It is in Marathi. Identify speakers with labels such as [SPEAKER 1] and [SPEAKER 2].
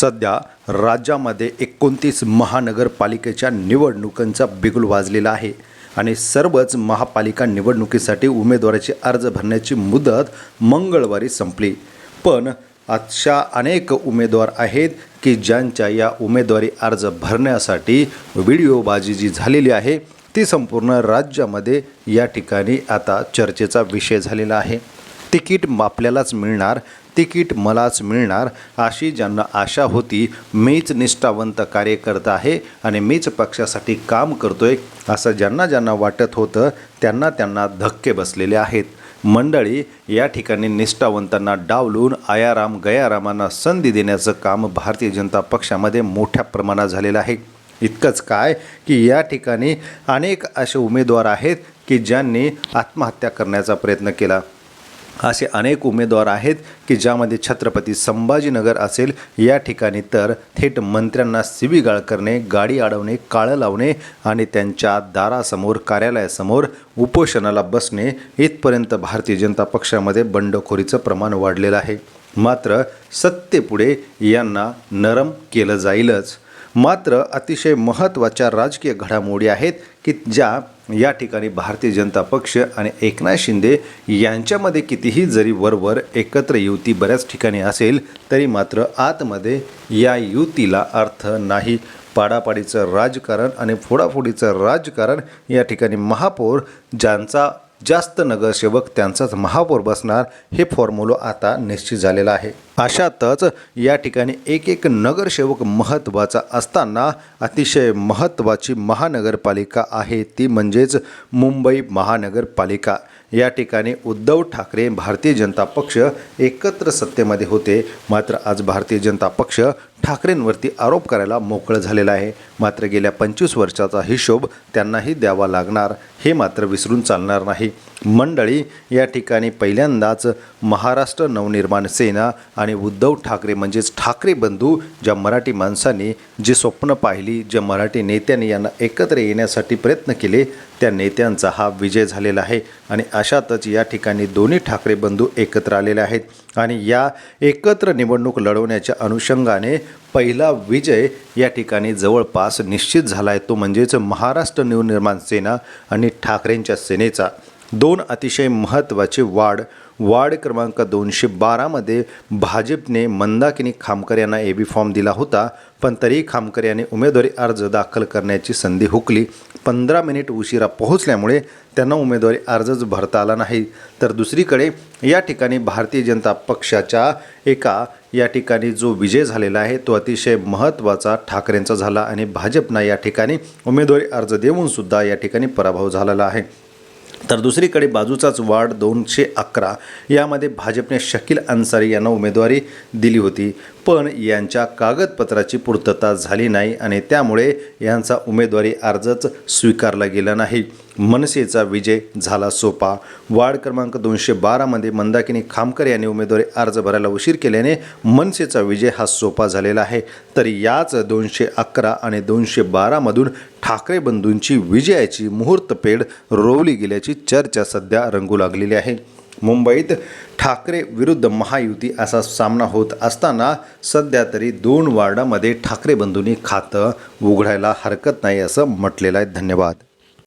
[SPEAKER 1] सध्या राज्यामध्ये 29 महानगरपालिकेच्या निवडणुकांचा बिगुल वाजलेला आहे आणि सर्वच महापालिका निवडणुकीसाठी उमेदवाराचे अर्ज भरण्याची मुदत मंगळवारी संपली। पण अशा अनेक उमेदवार आहेत की ज्यांच्या या उमेदवारी अर्ज भरण्यासाठी व्हिडिओबाजी जी झालेली आहे ती संपूर्ण राज्यामध्ये या ठिकाणी आता चर्चेचा विषय झालेला आहे। तिकीट आपल्यालाच मिळणार, तिकीट मलाच मिळणार अशी ज्यांना आशा होती, मीच निष्ठावंत कार्यकर्ता आहे आणि मीच पक्षासाठी काम करतोय असं ज्यांना वाटत होतं त्यांना धक्के बसलेले आहेत। मंडळी, या ठिकाणी निष्ठावंतांना डावलून आयाराम गयारामांना संधी देण्याचं काम भारतीय जनता पक्षामध्ये मोठ्या प्रमाणात झालेलं आहे। इतकंच काय की या ठिकाणी अनेक असे उमेदवार आहेत की ज्यांनी आत्महत्या करण्याचा प्रयत्न केला। असे अनेक उमेदवार आहेत की ज्यामध्ये छत्रपती संभाजीनगर असेल, या ठिकाणी तर थेट मंत्र्यांना शिवीगाळ करणे, गाडी अडवणे, काळं लावणे आणि त्यांच्या दारासमोर कार्यालयासमोर उपोषणाला बसणे इथपर्यंत भारतीय जनता पक्षामध्ये बंडखोरीचं प्रमाण वाढलेलं आहे। मात्र सत्तेपुढे यांना नरम केलं जाईलच। मात्र अतिशय महत्त्वाच्या राजकीय घडामोडी आहेत की ज्या या ठिकाणी भारतीय जनता पक्ष आणि एकनाथ शिंदे यांच्यामध्ये कितीही जरी वरवर एकत्र युती बऱ्याच ठिकाणी असेल तरी मात्र आतमध्ये या युतीला अर्थ नाही। पाडापाडीचं राजकारण आणि फोडाफोडीचं राजकारण, या ठिकाणी महापौर ज्यांचा जास्त नगरसेवक त्यांचाच महापौर बसणार हे फॉर्म्युला आता निश्चित झालेला आहे। अशातच या ठिकाणी एक नगरसेवक महत्त्वाचा असताना अतिशय महत्त्वाची महानगरपालिका आहे ती म्हणजेच मुंबई महानगरपालिका। या ठिकाणी उद्धव ठाकरे भारतीय जनता पक्ष एकत्र सत्तेमध्ये होते, मात्र आज भारतीय जनता पक्ष ठाकरेंवरती आरोप करायला मोकळं झालेला आहे। मात्र गेल्या 25 वर्षाचा हिशोब त्यांनाही द्यावा लागणार, हे मात्र विसरून चालणार नाही। मंडळी, या ठिकाणी पहिल्यांदाच महाराष्ट्र नवनिर्माण सेना आणि उद्धव ठाकरे म्हणजेच ठाकरे बंधू, ज्या मराठी माणसांनी जी स्वप्न पाहिली, ज्या मराठी नेत्यांनी यांना एकत्र येण्यासाठी प्रयत्न केले, त्या नेत्यांचा हा विजय झालेला आहे। आणि अशातच या ठिकाणी दोन्ही ठाकरे बंधू एकत्र आलेले आहेत आणि या एकत्र निवडणूक लढवण्याच्या अनुषंगाने पहिला विजय या ठिकाणी जवळपास निश्चित झाला आहे, तो म्हणजेच महाराष्ट्र नवनिर्माण सेना आणि ठाकरेंच्या सेनेचा। दोन अतिशय महत्त्वाचे वार्ड क्रमांक 212 मध्ये भाजपने मंदाकिनी खामकर यांना एबी फॉर्म दिला होता, पण तरी खामकर यांनी उमेदवारी अर्ज दाखल करण्याची संधी हुकली। 15 मिनिट उशिरा पोहोचल्यामुळे त्यांना उमेदवारी अर्जच भरता आला नाही। तर दुसरीकडे या ठिकाणी भारतीय जनता पक्षाच्या या ठिकाणी जो विजय झालेला आहे तो अतिशय महत्त्वाचा ठाकरेंचा झाला आणि भाजपना या ठिकाणी उमेदवारी अर्ज देऊन सुद्धा या ठिकाणी पराभव झालेला आहे। तर दुसरीकडे बाजूचाच वार्ड 211 यामध्ये भाजपने शकील अन्सारी यांना उमेदवारी दिली होती, पण यांच्या कागदपत्राची पूर्तता झाली नाही आणि त्यामुळे यांचा उमेदवारी अर्जच स्वीकारला गेला नाही। मनसेचा विजय झाला सोपा। वार्ड क्रमांक 212 मध्ये मंदाकिनी खामकर यांनी उमेदवारी अर्ज भरायला उशीर केल्याने मनसेचा विजय हा सोपा झालेला आहे। तर याच 211 आणि 212 मधून ठाकरे बंधूंची विजयाची मुहूर्तपेढ रोवली गेल्याची चर्चा सध्या रंगू लागलेली आहे। मुंबईत ठाकरे विरुद्ध महायुती असा सामना होत असताना सध्या तरी 2 वार्डामध्ये ठाकरे बंधूंनी खातं उघडायला हरकत नाही असं म्हटलेलं आहे। धन्यवाद।